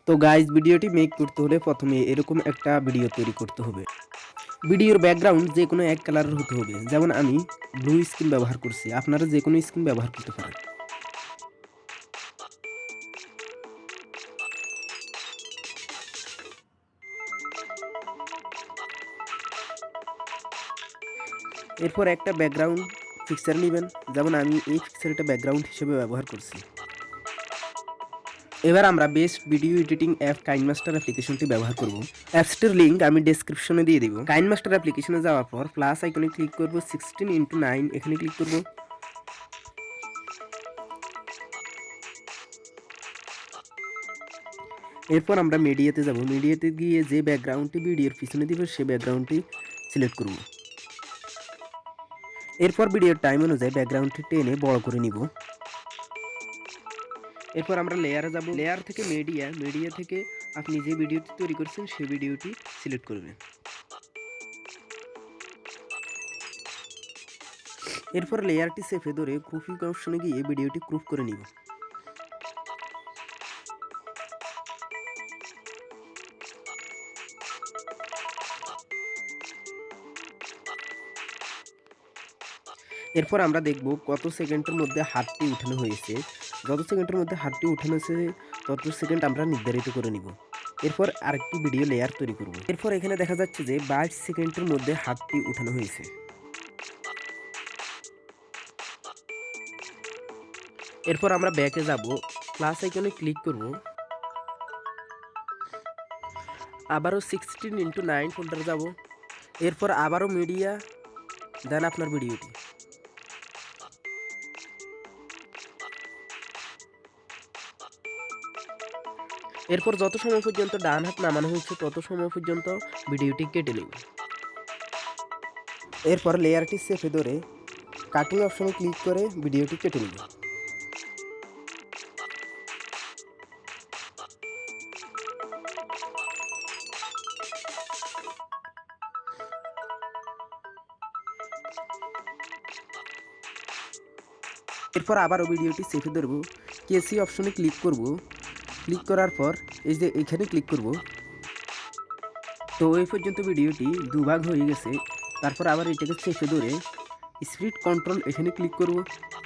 তো গাইজ ভিডিওটি মেক করতে হলে প্রথমে এরকম একটা ভিডিও তৈরি করতে হবে। ভিডিওর ব্যাকগ্রাউন্ড যে কোনো এক কালারের হতে হবে, যেমন আমি ব্লু স্ক্রিন ব্যবহার করছি, আপনারা যে কোনো স্ক্রিন ব্যবহার করতে পারেন। এরপর একটা ব্যাকগ্রাউন্ড পিকচার নেবেন, যেমন আমি এই পিকচারটা ব্যাকগ্রাউন্ড হিসেবে ব্যবহার করছি। এবার আমরা best video editing app KineMaster অ্যাপ্লিকেশনটি ব্যবহার করব। অ্যাপসটির লিঙ্ক আমি ডেসক্রিপশনে দিয়ে দিব। কাইনমাস্টার অ্যাপ্লিকেশনে যাওয়ার পর প্লাস আইকনে ক্লিক করব, 16:9 এখানে ক্লিক করব। এরপর আমরা মিডিয়াতে যাব। মিডিয়াতে গিয়ে যে ব্যাকগ্রাউন্ডটি ভিডিওর পিছনে দিব সেই ব্যাকগ্রাউন্ডটি সিলেক্ট করব। এরপর ভিডিওর টাইম অনুযায়ী ব্যাকগ্রাউন্ডটি টেনে বড় করে নিব। এরপর আমরা লেয়ারে যাব। লেয়ার থেকে মিডিয়া থেকে আপনি যে ভিডিওটি তৈরি করছেন সেই ভিডিওটি সিলেক্ট করবেন। এরপর লেয়ারটি চেপে ধরে ক্রপিং অপশনে গিয়ে ভিডিওটি ক্রপ করে নিব। এরপর আমরা দেখব কত সেকেন্ডের মধ্যে হাতটি উঠানো হয়েছে। যত সেকেন্ডের মধ্যে হাতটি উঠানো হয়েছে তত সেকেন্ড আমরা নির্ধারিত করে নিব। এরপর আরেকটি ভিডিও লেয়ার তৈরি করব। এরপর এখানে দেখা যাচ্ছে যে 22 সেকেন্ডের মধ্যে হাতটি উঠানো হয়েছে। এরপর আমরা ব্যাকে যাব, প্লাস আইকনে ক্লিক করব, আবারও 16:9 ফোল্ডারে যাব। এরপর আবারও মিডিয়া, দেন আপনার ভিডিওটি। এরপর যত সময় পর্যন্ত ডান হাত নামানো হচ্ছে তত সময় পর্যন্ত ভিডিওটি কেটে নেব। এরপর লেয়ারটি চেপে ধরে কাটিং অপশনে ক্লিক করে ভিডিওটি কেটে নেব। এরপর আবারও ভিডিওটি চেপে ধরব, কেসি অপশনে ক্লিক করব। ক্লিক করার পর এই যে এখানে ক্লিক করব। তো এই পর্যন্ত ভিডিওটি দুভাগ হয়ে গেছে। তারপর আবার এটাকে চেপে ধরে স্পিড কন্ট্রোল এখানে ক্লিক করব।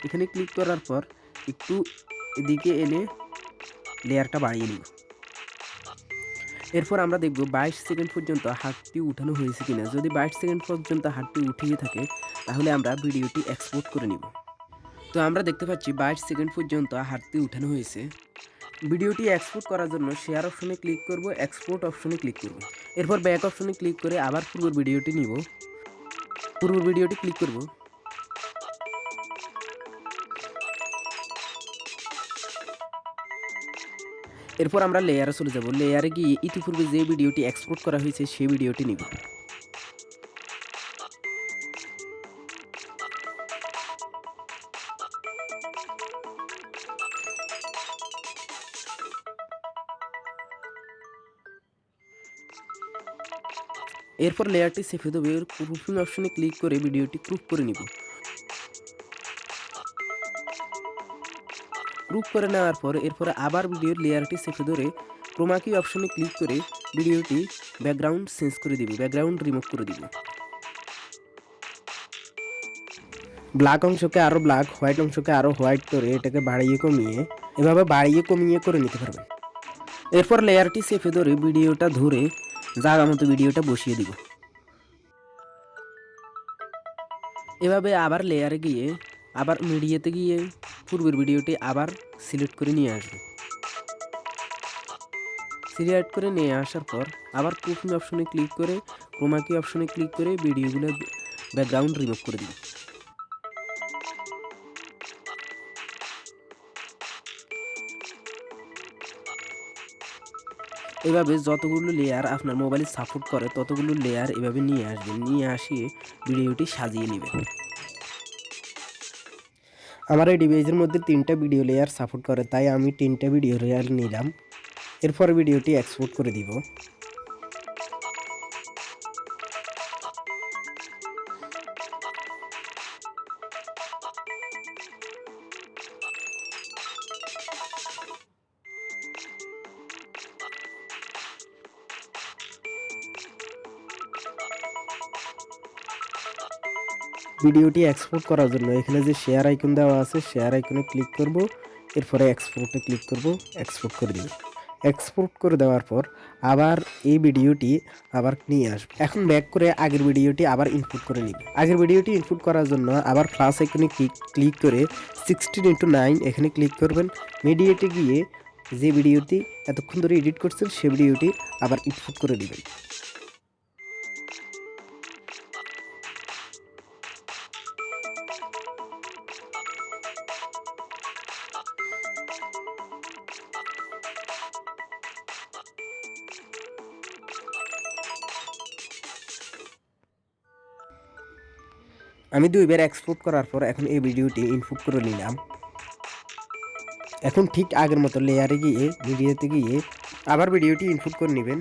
এখানে ক্লিক করার পর একটু এদিকে এনে লেয়ারটা বাড়িয়ে নিব। এরপর আমরা দেখব 22 সেকেন্ড পর্যন্ত হাতটি উঠানো হয়েছে কিনা। যদি 22 সেকেন্ড পর্যন্ত হাতটি উঠিয়ে থাকে তাহলে আমরা ভিডিওটি এক্সপোর্ট করে নিব। তো আমরা দেখতে পাচ্ছি 22 সেকেন্ড পর্যন্ত হাতটি উঠানো হয়েছে। ভিডিওটি এক্সপোর্ট করার জন্য শেয়ার অপশনে ক্লিক করব, এক্সপোর্ট অপশনে ক্লিক করব। এরপর ব্যাক অপশনে ক্লিক করে আবার পূর্বের ভিডিওটি নিব, পূর্বের ভিডিওটি ক্লিক করব। এরপর আমরা লেয়ারে চলে যাব। লেয়ারে গিয়ে ইতিপূর্বে যে ভিডিওটি এক্সপোর্ট করা হয়েছে সেই ভিডিওটি নিব। এরপর লেয়ারটি চেপে দেবে, ক্রপিং অপশনে ক্লিক করে ভিডিওটি ক্রপ করে নিব। ক্রপ করে নেওয়ার পর এরপরে আবার ভিডিওর লেয়ারটি চেপে ধরে ক্রোমা কি অপশনে ক্লিক করে ভিডিওটি ব্যাকগ্রাউন্ড চেঞ্জ করে দিব, ব্যাকগ্রাউন্ড রিমুভ করে দিব। ব্ল্যাক অংশকে আরও ব্ল্যাক, হোয়াইট অংশকে আরও হোয়াইট করে এটাকে বাড়িয়ে কমিয়ে এভাবে বাড়িয়ে কমিয়ে করে নিতে পারবেন। এরপর লেয়ারটি চেপে ধরে ভিডিওটা ধরে জায়গা মতো ভিডিওটা বসিয়ে দিব। এভাবে আবার লেয়ারে গিয়ে আবার মিডিয়াতে গিয়ে পূর্বের ভিডিওটি আবার সিলেক্ট করে নিয়ে আসবে। সিলেক্ট করে নিয়ে আসার পর আবার ক্রপিং অপশনে ক্লিক করে ক্রোমা কি অপশনে ক্লিক করে ভিডিওগুলো ব্যাকগ্রাউন্ড রিমুভ করে দিব। এভাবে যতগুলো লেয়ার আপনার মোবাইলে সাপোর্ট করে ততগুলো লেয়ার এভাবে নিয়ে আসবেন, নিয়ে আসিয়ে ভিডিওটি সাজিয়ে নেবেন। আমার এই ডিভাইসের মধ্যে 3টা ভিডিও লেয়ার সাপোর্ট করে, তাই আমি 3টা ভিডিও লেয়ার নিলাম। এরপর ভিডিওটি এক্সপোর্ট করে দিব। ভিডিওটি এক্সপোর্ট করার জন্য এখানে যে শেয়ার আইকন দেওয়া আছে শেয়ার আইকনে ক্লিক করব, এরপরে এক্সপোর্টে ক্লিক করব, এক্সপোর্ট করে দিব। এক্সপোর্ট করে দেওয়ার পর আবার এই ভিডিওটি আবার নিয়ে আসবো। এখন ব্যাক করে আগের ভিডিওটি আবার ইনপুট করে নিব। আগের ভিডিওটি ইনপুট করার জন্য আবার প্লাস আইকনে ক্লিক করে 16:9 এখানে ক্লিক করবেন। মিডিয়াতে গিয়ে যে ভিডিওটি এতক্ষণ ধরে এডিট করছেন সে ভিডিওটি আবার ইনপুট করে দিবেন। আমি 2 বার এক্সপোর্ট করার পর এখন এই ভিডিওটি ইনপুট করে নিলাম। এখন ঠিক আগের মতো লেয়ারে গিয়ে ভিডিওতে গিয়ে আবার ভিডিওটি ইনপুট করে নেবেন।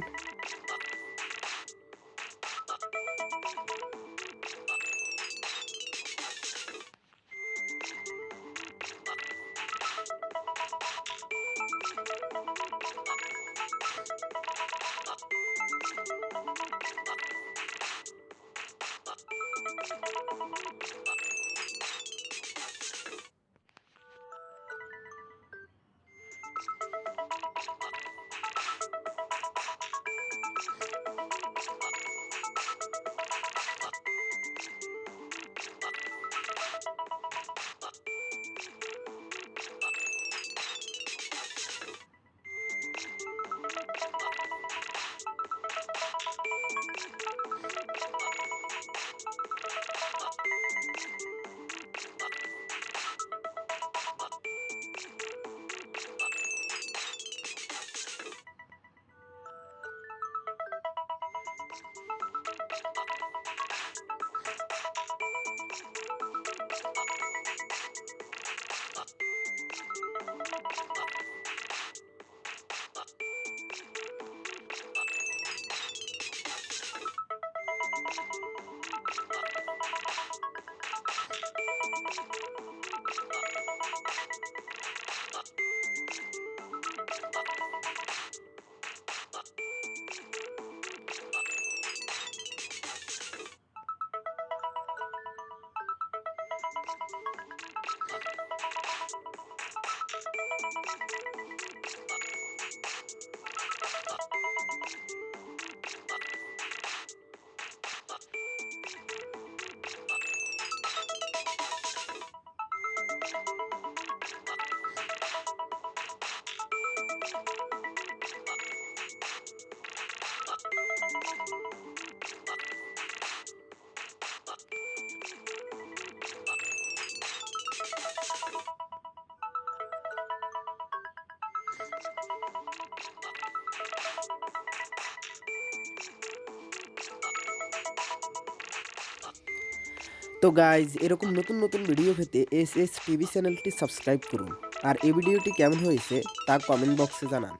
তো গাইজ এরকম নতুন নতুন ভিডিও পেতে এস টিভি চ্যানেলটি সাবস্ক্রাইব করুন আর এই ভিডিওটি কেমন হয়েছে তা কমেন্ট বক্সে জানান।